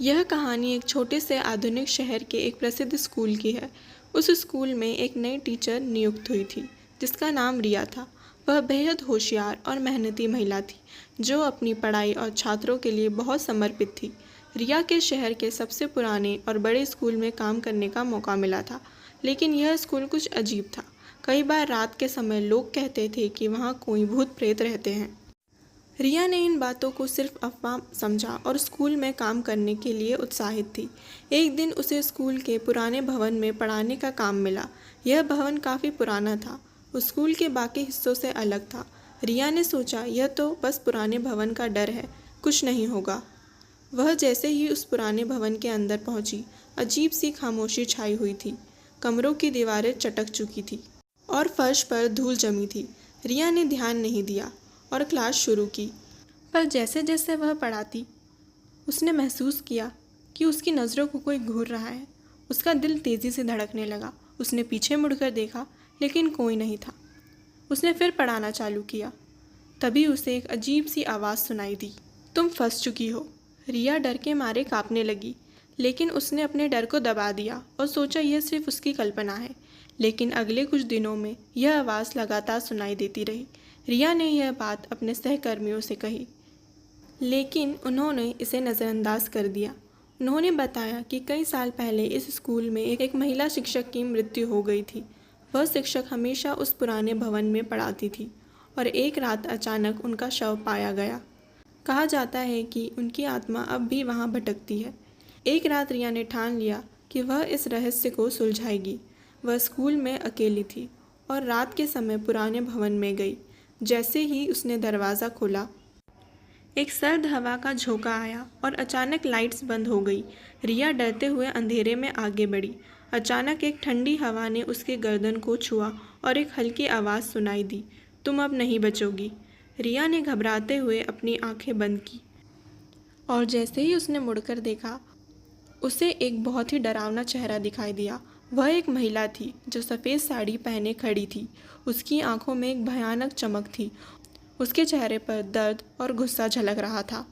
यह कहानी एक छोटे से आधुनिक शहर के एक प्रसिद्ध स्कूल की है। उस स्कूल में एक नई टीचर नियुक्त हुई थी जिसका नाम रिया था। वह बेहद होशियार और मेहनती महिला थी जो अपनी पढ़ाई और छात्रों के लिए बहुत समर्पित थी। रिया के शहर के सबसे पुराने और बड़े स्कूल में काम करने का मौका मिला था, लेकिन यह स्कूल कुछ अजीब था। कई बार रात के समय लोग कहते थे कि वहाँ कोई भूत प्रेत रहते हैं। रिया ने इन बातों को सिर्फ अफवाह समझा और स्कूल में काम करने के लिए उत्साहित थी। एक दिन उसे स्कूल के पुराने भवन में पढ़ाने का काम मिला। यह भवन काफ़ी पुराना था, उस स्कूल के बाकी हिस्सों से अलग था। रिया ने सोचा यह तो बस पुराने भवन का डर है, कुछ नहीं होगा। वह जैसे ही उस पुराने भवन के अंदर पहुंची, अजीब सी खामोशी छाई हुई थी। कमरों की दीवारें चटक चुकी थी और फर्श पर धूल जमी थी। रिया ने ध्यान नहीं दिया और क्लास शुरू की, पर जैसे जैसे वह पढ़ाती उसने महसूस किया कि उसकी नज़रों को कोई घूर रहा है। उसका दिल तेज़ी से धड़कने लगा। उसने पीछे मुड़कर देखा, लेकिन कोई नहीं था। उसने फिर पढ़ाना चालू किया। तभी उसे एक अजीब सी आवाज़ सुनाई दी, तुम फंस चुकी हो। रिया डर के मारे काँपने लगी, लेकिन उसने अपने डर को दबा दिया और सोचा यह सिर्फ उसकी कल्पना है। लेकिन अगले कुछ दिनों में यह आवाज़ लगातार सुनाई देती रही। रिया ने यह बात अपने सहकर्मियों से कही, लेकिन उन्होंने इसे नज़रअंदाज कर दिया। उन्होंने बताया कि कई साल पहले इस स्कूल में एक महिला शिक्षक की मृत्यु हो गई थी। वह शिक्षक हमेशा उस पुराने भवन में पढ़ाती थी और एक रात अचानक उनका शव पाया गया। कहा जाता है कि उनकी आत्मा अब भी वहाँ भटकती है। एक रात रिया ने ठान लिया कि वह इस रहस्य को सुलझाएगी। वह स्कूल में अकेली थी और रात के समय पुराने भवन में गई। जैसे ही उसने दरवाज़ा खोला, एक सर्द हवा का झोंका आया और अचानक लाइट्स बंद हो गई। रिया डरते हुए अंधेरे में आगे बढ़ी। अचानक एक ठंडी हवा ने उसके गर्दन को छुआ और एक हल्की आवाज़ सुनाई दी, तुम अब नहीं बचोगी। रिया ने घबराते हुए अपनी आंखें बंद की और जैसे ही उसने मुड़कर देखा, उसे एक बहुत ही डरावना चेहरा दिखाई दिया। वह एक महिला थी जो सफ़ेद साड़ी पहने खड़ी थी। उसकी आंखों में एक भयानक चमक थी। उसके चेहरे पर दर्द और गुस्सा झलक रहा था।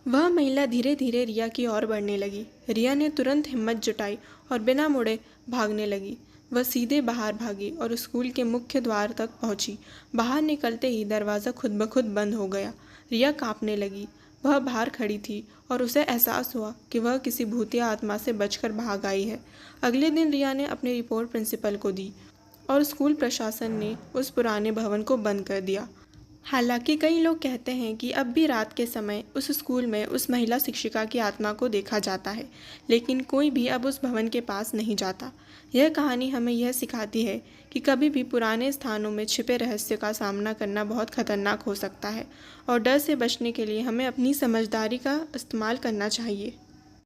वह महिला धीरे धीरे रिया की ओर बढ़ने लगी। रिया ने तुरंत हिम्मत जुटाई और बिना मुड़े भागने लगी। वह सीधे बाहर भागी और स्कूल के मुख्य द्वार तक पहुंची। बाहर निकलते ही दरवाज़ा खुद ब खुद बंद हो गया। रिया कांपने लगी। वह बाहर खड़ी थी और उसे एहसास हुआ कि वह किसी भूतिया आत्मा से बचकर भाग आई है। अगले दिन रिया ने अपनी रिपोर्ट प्रिंसिपल को दी और स्कूल प्रशासन ने उस पुराने भवन को बंद कर दिया। हालांकि कई लोग कहते हैं कि अब भी रात के समय उस स्कूल में उस महिला शिक्षिका की आत्मा को देखा जाता है, लेकिन कोई भी अब उस भवन के पास नहीं जाता। यह कहानी हमें यह सिखाती है कि कभी भी पुराने स्थानों में छिपे रहस्य का सामना करना बहुत खतरनाक हो सकता है और डर से बचने के लिए हमें अपनी समझदारी का इस्तेमाल करना चाहिए।